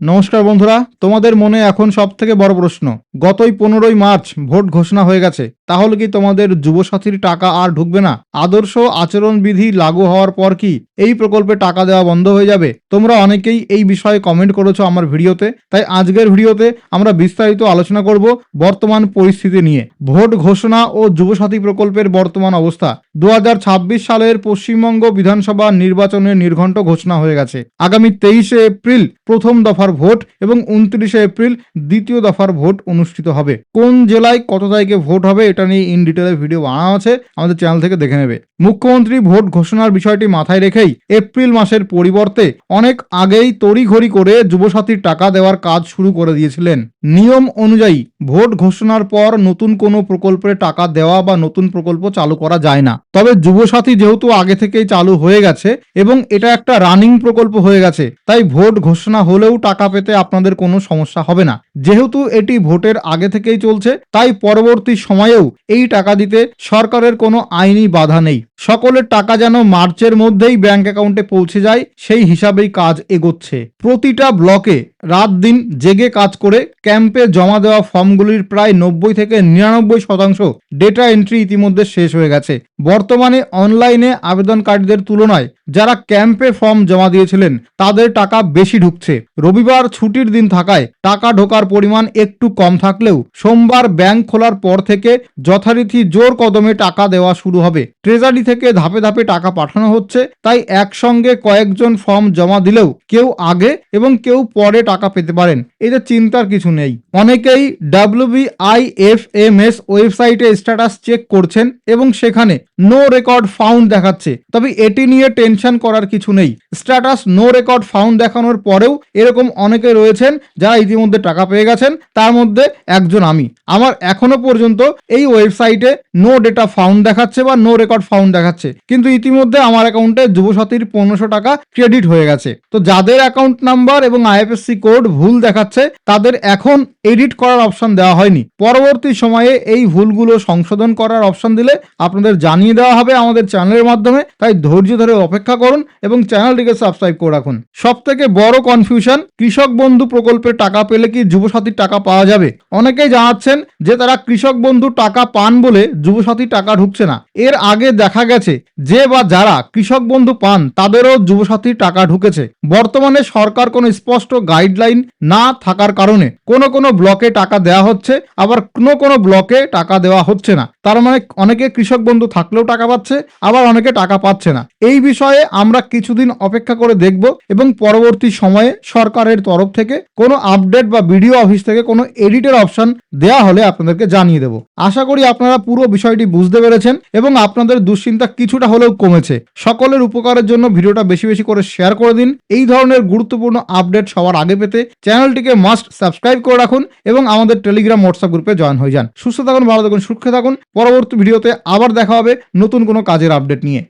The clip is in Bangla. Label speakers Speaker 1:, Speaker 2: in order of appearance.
Speaker 1: নমস্কার বন্ধুরা, তোমাদের মনে এখন সবথেকে বড় প্রশ্ন, গতই 15ই মার্চ ভোট ঘোষণা হয়ে গেছে, তাহলে কি তোমাদের যুবসাথীর টাকা আর ঢুকবে না? আদর্শ আচরণবিধি লাগু হওয়ার পর কি এই প্রকল্পে টাকা দেওয়া বন্ধ হয়ে যাবে? তোমরা অনেকেই এই বিষয়ে কমেন্ট করেছো আমার ভিডিওতে, তাই আজকের ভিডিওতে আমরা বিস্তারিত আলোচনা করব বর্তমান পরিস্থিতি নিয়ে, ভোট ঘোষণা ও যুবসাথী প্রকল্পের বর্তমান অবস্থা। 2026 সালের পশ্চিমবঙ্গ বিধানসভা নির্বাচনের নির্ঘণ্ট ঘোষণা হয়ে গেছে। আগামী 23শে এপ্রিল প্রথম দফার ভোট এবং 29শে এপ্রিল দ্বিতীয় দফার ভোট অনুষ্ঠিত হবে। কোন জেলায় কত তারিখে ভোট হবে এটা নিয়ে ইন ডিটেলে ভিডিও বানানো আছে, আমাদের চ্যানেল থেকে দেখে নেবে। মুখ্যমন্ত্রী ভোট ঘোষণার বিষয়টি মাথায় রেখেই এপ্রিল মাসের পরিবর্তে অনেক আগেই তড়িঘড়ি করে যুবসাথীর টাকা দেওয়ার কাজ শুরু করে দিয়েছিলেন। নিয়ম অনুযায়ী ভোট ঘোষণার পর নতুন কোনো প্রকল্পে টাকা দেওয়া বা নতুন প্রকল্প চালু করা যায় না। তবে যুবসাথী যেহেতু আগে থেকেই চালু হয়ে গেছে এবং এটা একটা রানিং প্রকল্প হয়ে গেছে, তাই ভোট ঘোষণা হলেও টাকা পেতে আপনাদের কোনো সমস্যা হবে না। যেহেতু এটি ভোটের আগে থেকেই চলছে, তাই পরবর্তী সময়েও এই টাকা দিতে সরকারের কোনো আইনি বাধা নেই। সকলের টাকা যেন মার্চের মধ্যেই ব্যাংক অ্যাকাউন্টে পৌঁছে যায়, সেই হিসাবেই কাজ এগোচ্ছে। প্রতিটা ব্লকে রাত দিন জেগে কাজ করে ক্যাম্পে জমা দেওয়া ফর্মগুলির প্রায় 90 থেকে 99% ডেটা এন্ট্রি ইতিমধ্যে শেষ হয়ে গেছে। বর্তমানে অনলাইনে আবেদনকারীদের তুলনায় যারা ক্যাম্পে ফর্ম জমা দিয়েছিলেন তাদের টাকা বেশি ঢুকছে। রবিবার ছুটির দিন থাকায় টাকা ঢোকার পরিমাণ একটু কম থাকলেও সোমবার ব্যাংক খোলার পর থেকে যথারীতি জোর কদমে টাকা দেওয়া শুরু হবে। ট্রেজারি থেকে ধাপে ধাপে টাকা পাঠানো হচ্ছে, তাই একসঙ্গে কয়েকজন ফর্ম জমা দিলেও কেউ আগে এবং কেউ পরে টাকা পেতে পারেন, এতে চিন্তার কিছু নেই। অনেকেই WBIFMS ওয়েবসাইটে স্ট্যাটাস চেক করছেন এবং সেখানে নো রেকর্ড ফাউন্ড দেখাচ্ছে, তবে এটি নিয়ে টেনশন করার কিছু নেই। স্ট্যাটাস নো রেকর্ড ফাউন্ড দেখানোর পরেও এরকম অনেকে রয়েছেন যারা ইতিমধ্যে টাকা পেয়ে গেছেন, তার মধ্যে একজন আমি। আমার এখনো পর্যন্ত এই ওয়েবসাইটে নো ডেটা ফাউন্ড দেখাচ্ছে বা নো রেকর্ড ফাউন্ড দেখাচ্ছে, কিন্তু ইতিমধ্যে আমার অ্যাকাউন্টে যুবসাথীর 1500 টাকা ক্রেডিট হয়ে গেছে। তো যাদের অ্যাকাউন্ট নাম্বার এবং IFSC কোড ভুল দেখাচ্ছে তাদের এখন এডিট করার অপশন দেওয়া হয়নি। পরবর্তী সময়ে এই ভুলগুলো সংশোধন করার অপশন দিলে আপনাদের জানিয়ে দেওয়া হবে আমাদের চ্যানেলের মাধ্যমে, তাই ধৈর্য ধরে অপেক্ষা করুন এবং চ্যানেলটিকে সাবস্ক্রাইব করে রাখুন। সব থেকে বড় কনফিউশন, কৃষক বন্ধু প্রকল্পের টাকা পেলে কি যুবসাথীর টাকা পাওয়া যাবে? অনেকেই জানাচ্ছেন যে তারা কৃষক বন্ধু টাকা পান বলে যুবসাথী টাকা ঢুকছে না। এর আগে দেখা গেছে যে বা যারা কৃষক বন্ধু পান তাদেরও যুবসাথীর টাকা ঢুকেছে। বর্তমানে সরকার কোনো স্পষ্ট গাইডলাইন না থাকার কারণে কোনো ব্লকে টাকা দেওয়া হচ্ছে, আবার কোনো ব্লকে টাকা দেওয়া হচ্ছে না। তার মানে অনেকে কৃষক বন্ধু থাকলেও টাকা পাচ্ছে, আবার অনেকে টাকা পাচ্ছে না। এই বিষয়ে আমরা কিছুদিন অপেক্ষা করে দেখব এবং পরবর্তী সময়ে সরকারের তরফ থেকে কোনো আপডেট বা ভিডিও অফিস থেকে কোনো এডিটের অপশন দেওয়া হলে আপনাদেরকে জানিয়ে দেব। আশা করি আপনারা পুরো বিষয়টি বুঝতে পেরেছেন এবং আপনাদের দুশ্চিন্তা কিছুটা হলেও কমেছে। সকলের উপকারের জন্য ভিডিওটা বেশি বেশি করে শেয়ার করে দিন। এই ধরনের গুরুত্বপূর্ণ আপডেট সবার আগে পেতে চ্যানেলটিকে মাস্ট সাবস্ক্রাইব করে রাখুন এবং আমাদের টেলিগ্রাম হোয়াটসঅ্যাপ গ্রুপে জয়েন হয়ে যান। সুস্থ থাকুন, ভালো থাকুন, সুরক্ষিত থাকুন। পরবর্তী ভিডিওতে আবার দেখা হবে নতুন কোনো কাজের আপডেট নিয়ে।